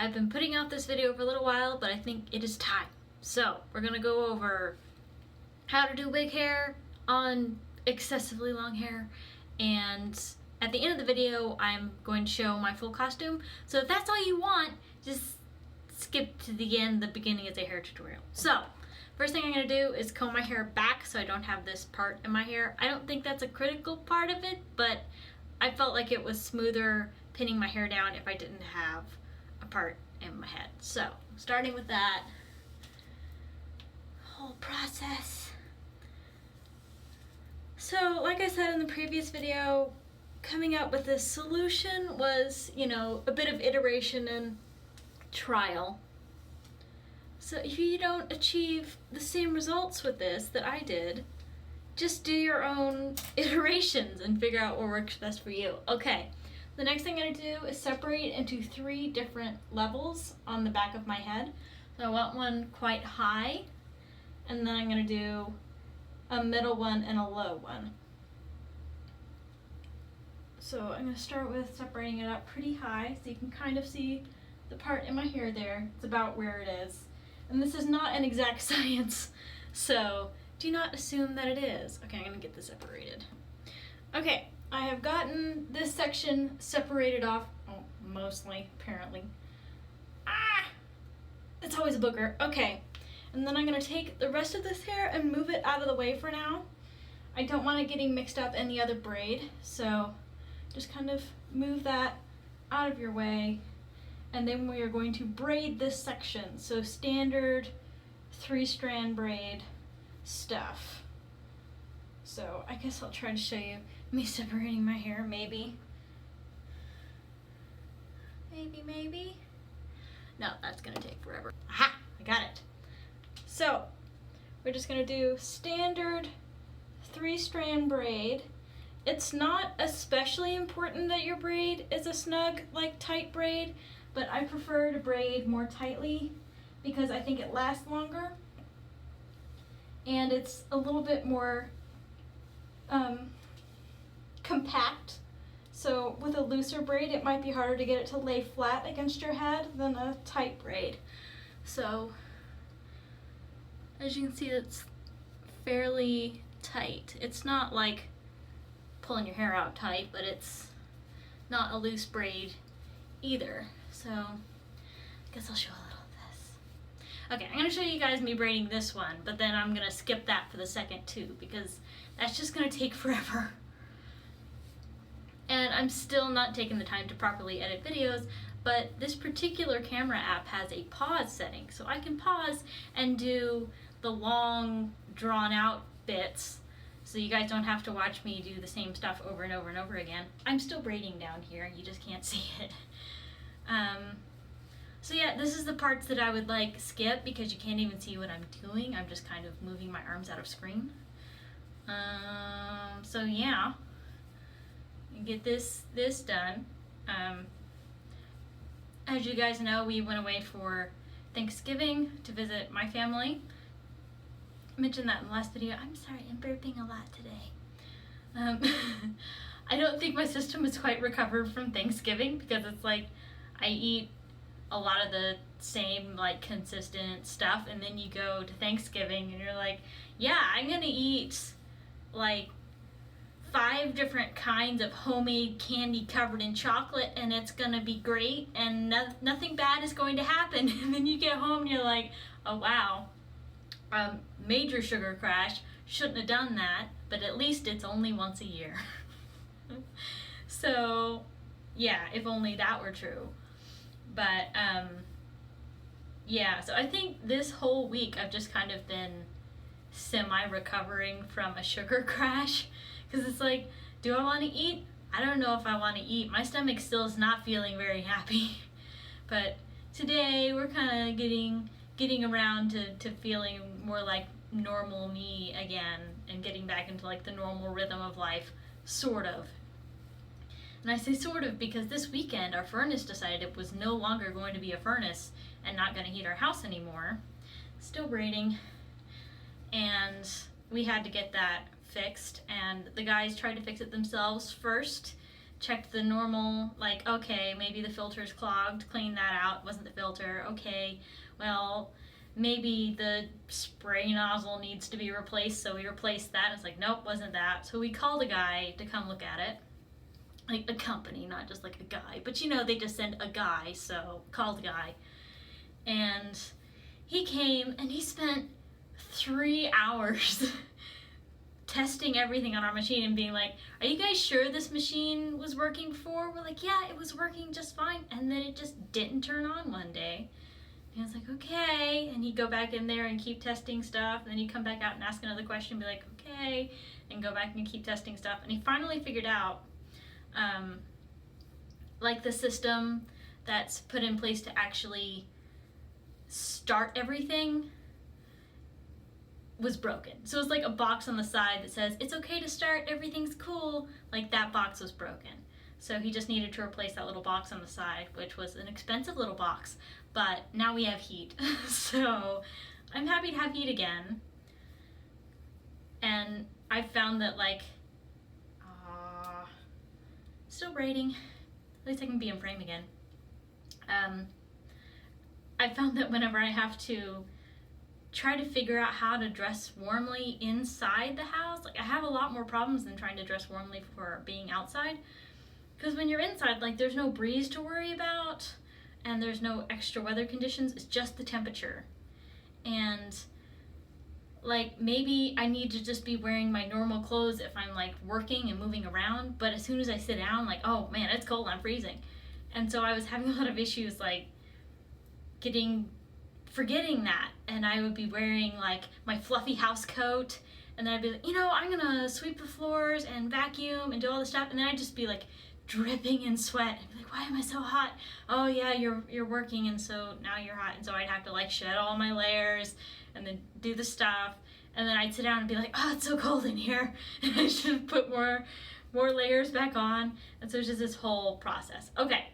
I've been putting out this video for a little while, but I think it is time. So we're gonna go over how to do wig hair on excessively long hair, and at the end of the video I'm going to show my full costume. So if that's all you want, just skip to the end, the beginning of the hair tutorial. So first thing I'm gonna do is comb my hair back so I don't have this part in my hair. I don't think that's a critical part of it, but I felt like it was smoother pinning my hair down if I didn't have a part in my head. So starting with that whole process. So like I said in the previous video, coming up with this solution was, a bit of iteration and trial. So if you don't achieve the same results with this that I did, just do your own iterations and figure out what works best for you. Okay, the next thing I'm gonna do is separate into 3 different levels on the back of my head. So I want one quite high, and then I'm gonna do a middle one and a low one. So I'm gonna start with separating it up pretty high so you can kind of see the part in my hair there. It's about where it is. And this is not an exact science, so do not assume that it is. Okay, I'm gonna get this separated. Okay, I have gotten this section separated off, mostly, apparently. It's always a booger. Okay, and then I'm gonna take the rest of this hair and move it out of the way for now. I don't want it getting mixed up in the other braid, so just kind of move that out of your way. And then we are going to braid this section. So standard 3-strand braid stuff. So I guess I'll try to show you me separating my hair, maybe. Maybe. No, that's gonna take forever. Aha, I got it. So we're just gonna do standard 3-strand braid. It's not especially important that your braid is a snug, tight braid, but I prefer to braid more tightly because I think it lasts longer and it's a little bit more compact. So with a looser braid, it might be harder to get it to lay flat against your head than a tight braid. So as you can see, it's fairly tight. It's not like pulling your hair out tight, but it's not a loose braid either. So I guess I'll show a little of this. Okay, I'm gonna show you guys me braiding this one, but then I'm gonna skip that for the second too, because that's just gonna take forever. And I'm still not taking the time to properly edit videos, but this particular camera app has a pause setting, so I can pause and do the long, drawn out bits, so you guys don't have to watch me do the same stuff over and over and over again. I'm still braiding down here, you just can't see it. So yeah, this is the parts that I would skip because you can't even see what I'm doing. I'm just kind of moving my arms out of screen. So yeah, get this done. As you guys know, we went away for Thanksgiving to visit my family. I mentioned that in the last video. I'm sorry, I'm burping a lot today. I don't think my system is quite recovered from Thanksgiving because it's I eat a lot of the same consistent stuff, and then you go to Thanksgiving and you're like, yeah, I'm gonna eat 5 different kinds of homemade candy covered in chocolate, and it's gonna be great, and nothing bad is going to happen. And then you get home and you're like, oh wow, major sugar crash, shouldn't have done that, but at least it's only once a year. So yeah, if only that were true. But yeah, so I think this whole week I've just kind of been semi-recovering from a sugar crash, because it's do I want to eat? I don't know if I want to eat. My stomach still is not feeling very happy. But today we're kind of getting around to feeling more like normal me again, and getting back into the normal rhythm of life, sort of. And I say sort of because this weekend our furnace decided it was no longer going to be a furnace and not going to heat our house anymore. Still braiding. And we had to get that fixed, and the guys tried to fix it themselves first checked the normal, like, okay, maybe the filter's clogged, clean that out, wasn't the filter, okay, well, maybe the spray nozzle needs to be replaced, so we replaced that. It's like, nope, wasn't that. So we called a guy to come look at it. Like a company, not just like a guy. But you know, they just send a guy, so called a guy. And he came and he spent 3 hours testing everything on our machine and being like, are you guys sure this machine was working before? We're like, yeah, it was working just fine. And then it just didn't turn on one day. And I was like, okay. And he'd go back in there and keep testing stuff. And then he'd come back out and ask another question and be like, okay. And go back and keep testing stuff. And he finally figured out, like the system that's put in place to actually start everything was broken. So it's like a box on the side that says, it's okay to start, everything's cool. Like that box was broken. So he just needed to replace that little box on the side, which was an expensive little box. But now we have heat. So I'm happy to have heat again. And I found that like, still braiding. At least I can be in frame again. I found that whenever I have to try to figure out how to dress warmly inside the house, like I have a lot more problems than trying to dress warmly for being outside. Because when you're inside, like there's no breeze to worry about and there's no extra weather conditions, it's just the temperature. And like maybe I need to just be wearing my normal clothes if I'm like working and moving around, but as soon as I sit down, like, oh man, it's cold, I'm freezing. And so I was having a lot of issues like forgetting that, and I would be wearing like my fluffy house coat, and then I'd be like, you know, I'm gonna sweep the floors and vacuum and do all this stuff, and then I'd just be like dripping in sweat and be like, why am I so hot? Oh yeah, you're working, and so now you're hot. And so I'd have to like shed all my layers and then do the stuff, and then I'd sit down and be like, oh, it's so cold in here, and I should put more layers back on. And so it's just this whole process. Okay,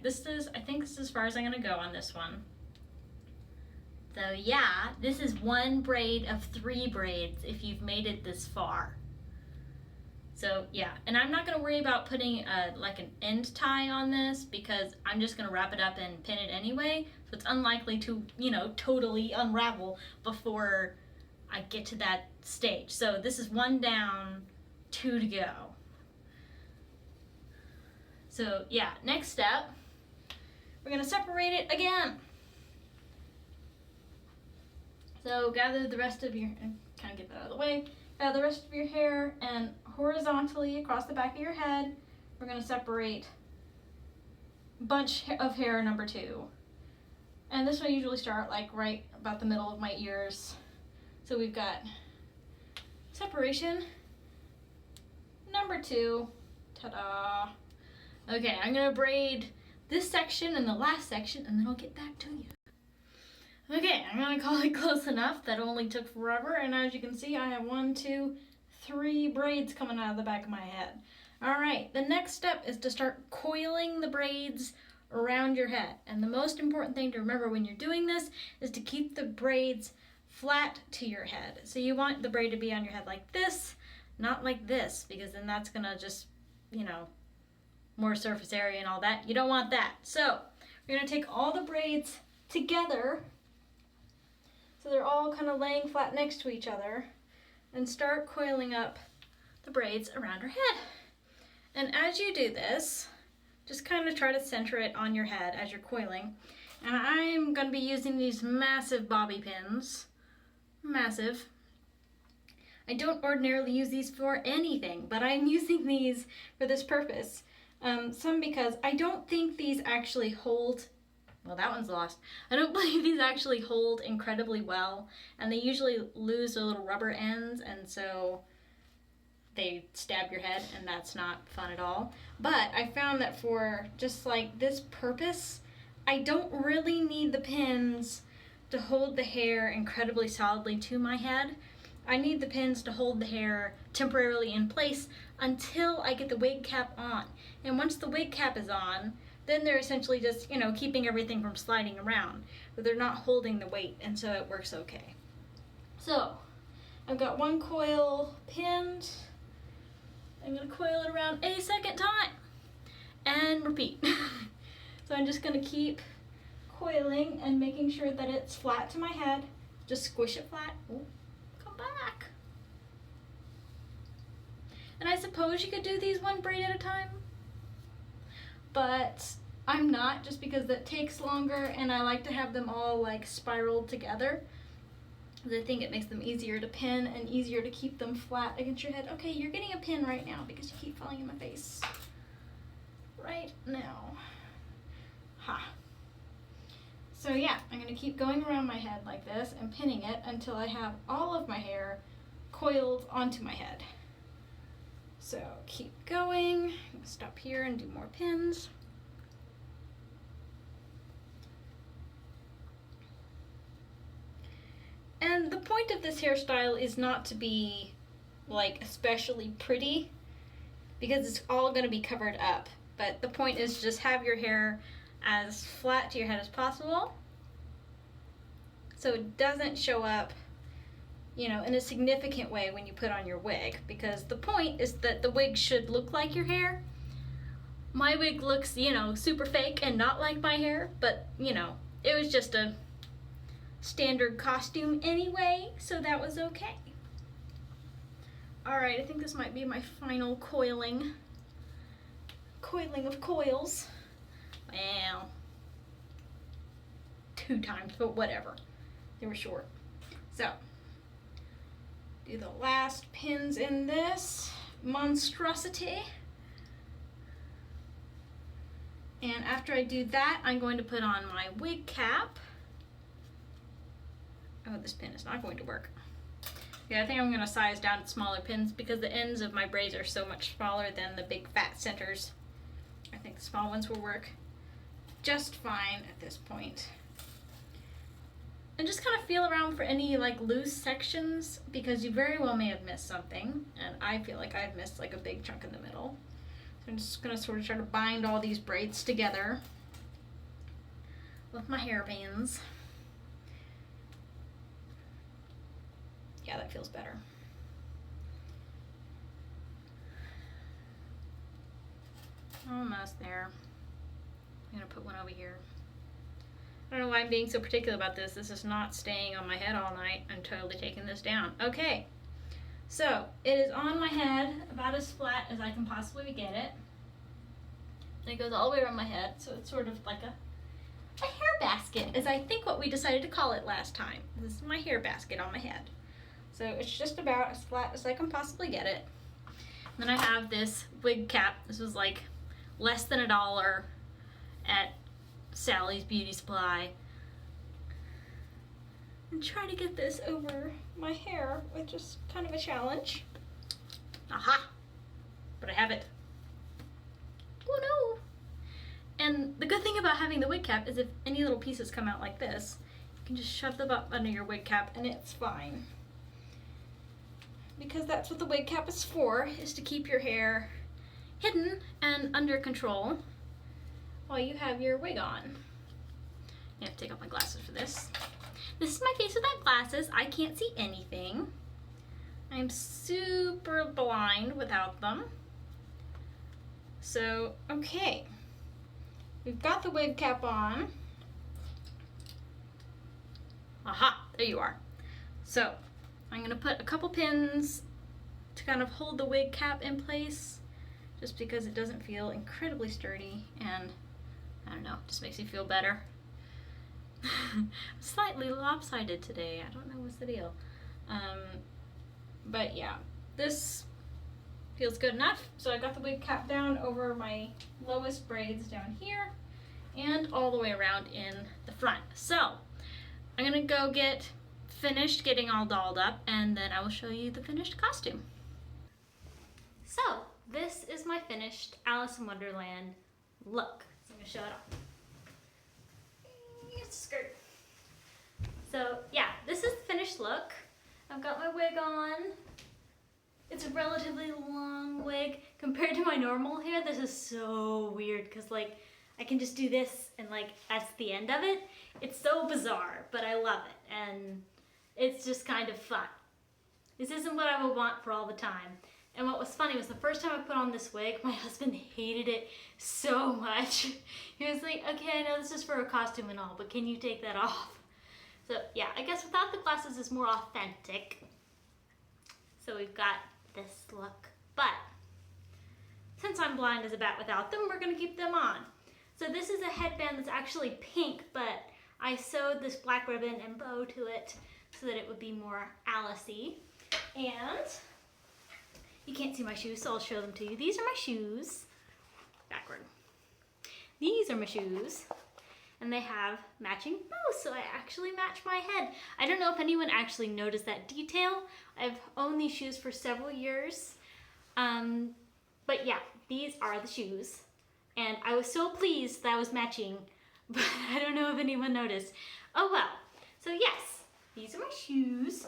I think this is as far as I'm gonna go on this one. So yeah, this is one braid of 3 braids if you've made it this far. So yeah, and I'm not gonna worry about putting like an end tie on this because I'm just gonna wrap it up and pin it anyway. So it's unlikely to, you know, totally unravel before I get to that stage. So this is 1 down, 2 to go. So yeah, next step, we're gonna separate it again. So gather the rest of your, kind of get that out of the way, gather the rest of your hair and horizontally across the back of your head, we're going to separate bunch of hair number 2. And this one I usually start like right about the middle of my ears. So we've got separation number 2. Ta-da! Okay, I'm going to braid this section and the last section and then I'll get back to you. Okay, I'm gonna call it close enough. That only took forever, and as you can see, I have 1, 2, 3 braids coming out of the back of my head. All right, the next step is to start coiling the braids around your head. And the most important thing to remember when you're doing this is to keep the braids flat to your head. So you want the braid to be on your head like this, not like this, because then that's gonna just, you know, more surface area and all that. You don't want that. So we're gonna take all the braids together, so they're all kind of laying flat next to each other, and start coiling up the braids around her head. And as you do this, just kind of try to center it on your head as you're coiling. And I'm going to be using these massive bobby pins. Massive. I don't ordinarily use these for anything, but I'm using these for this purpose. Some because I don't think these actually hold. Well, that one's lost. I don't believe these actually hold incredibly well, and they usually lose their little rubber ends, and so they stab your head, and that's not fun at all. But I found that for just like this purpose, I don't really need the pins to hold the hair incredibly solidly to my head. I need the pins to hold the hair temporarily in place until I get the wig cap on. And once the wig cap is on, then they're essentially just, you know, keeping everything from sliding around, but they're not holding the weight, and so it works okay. So, I've got 1 coil pinned. I'm gonna coil it around a second time. and repeat. So I'm just gonna keep coiling and making sure that it's flat to my head. Just squish it flat. Ooh, come back. And I suppose you could do these one braid at a time, but I'm not, just because that takes longer and I like to have them all like spiraled together. I think it makes them easier to pin and easier to keep them flat against your head. Okay, you're getting a pin right now because you keep falling in my face. Right now. Ha. So yeah, I'm gonna keep going around my head like this and pinning it until I have all of my hair coiled onto my head. So keep going. I'm gonna stop here and do more pins. And the point of this hairstyle is not to be like especially pretty, because it's all going to be covered up. But the point is just have your hair as flat to your head as possible, so it doesn't show up, you know, in a significant way when you put on your wig, because the point is that the wig should look like your hair. My wig looks, you know, super fake and not like my hair, but, you know, it was just a standard costume anyway, so that was okay. Alright, I think this might be my final coiling. Coiling of coils. Well, 2 times, but whatever. They were short. So, do the last pins in this monstrosity. And after I do that, I'm going to put on my wig cap. Oh, this pin is not going to work. Yeah, I think I'm going to size down smaller pins because the ends of my braids are so much smaller than the big fat centers. I think the small ones will work just fine at this point. And just kind of feel around for any like loose sections, because you very well may have missed something, and I feel like I've missed like a big chunk in the middle. So I'm just going to sort of try to bind all these braids together with my hairbands. Yeah, that feels better. Almost there. I'm gonna put one over here. I don't know why I'm being so particular about this. This is not staying on my head all night. I'm totally taking this down. Okay, so it is on my head about as flat as I can possibly get it. And it goes all the way around my head, so it's sort of like a hair basket, is I think what we decided to call it last time. This is my hair basket on my head. So it's just about as flat as I can possibly get it. And then I have this wig cap. This was like less than $1 at Sally's Beauty Supply. And try to get this over my hair, which is kind of a challenge. Aha! But I have it. Oh no! And the good thing about having the wig cap is if any little pieces come out like this, you can just shove them up under your wig cap and it's fine. Because that's what the wig cap is for, is to keep your hair hidden and under control while you have your wig on. I have to take off my glasses for this. This is my face without glasses. I can't see anything. I'm super blind without them. So, okay. We've got the wig cap on. Aha, there you are. So, I'm going to put a couple pins to kind of hold the wig cap in place, just because it doesn't feel incredibly sturdy, and I don't know, just makes me feel better. I'm slightly lopsided today. I don't know what's the deal. But yeah, this feels good enough. So I got the wig cap down over my lowest braids down here and all the way around in the front. So I'm going to go get finished getting all dolled up, and then I will show you the finished costume. So this is my finished Alice in Wonderland look. So I'm gonna show it off. It's a skirt. So yeah, this is the finished look. I've got my wig on. It's a relatively long wig compared to my normal hair. This is so weird because like I can just do this and like that's the end of it. It's so bizarre, but I love it, and it's just kind of fun. This isn't what I would want for all the time. And what was funny was the first time I put on this wig, my husband hated it so much. He was like, okay, I know this is for a costume and all, but can you take that off? So yeah, I guess without the glasses is more authentic. So we've got this look. But since I'm blind as a bat without them, we're gonna keep them on. So this is a headband that's actually pink, but I sewed this black ribbon and bow to it so that it would be more Alice-y. And you can't see my shoes, so I'll show them to you. These are my shoes. Backward. These are my shoes. And they have matching bows, so I actually match my head. I don't know if anyone actually noticed that detail. I've owned these shoes for several years. But yeah, these are the shoes. And I was so pleased that I was matching, but I don't know if anyone noticed. Oh well. So yes, these are my shoes.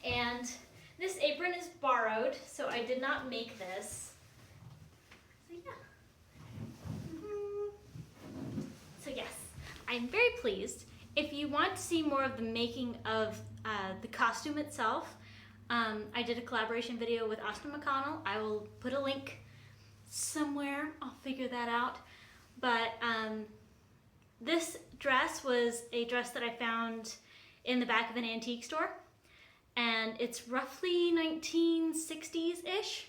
And this apron is borrowed, so I did not make this. So yeah. So yes, I'm very pleased. If you want to see more of the making of the costume itself, I did a collaboration video with Austin McConnell. I will put a link somewhere. I'll figure that out. But this dress was a dress that I found in the back of an antique store. And it's roughly 1960s-ish.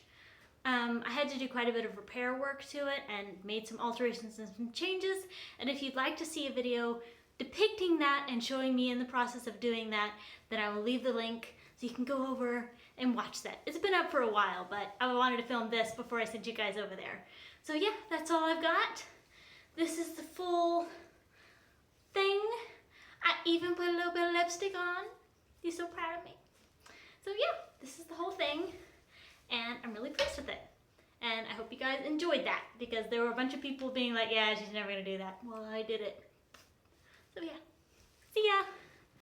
I had to do quite a bit of repair work to it and made some alterations and some changes. And if you'd like to see a video depicting that and showing me in the process of doing that, then I will leave the link so you can go over and watch that. It's been up for a while, but I wanted to film this before I sent you guys over there. So yeah, that's all I've got. This is the full thing. I even put a little bit of lipstick on. You're so proud of me. So yeah, this is the whole thing. And I'm really pleased with it. And I hope you guys enjoyed that, because there were a bunch of people being like, yeah, she's never gonna do that. Well, I did it.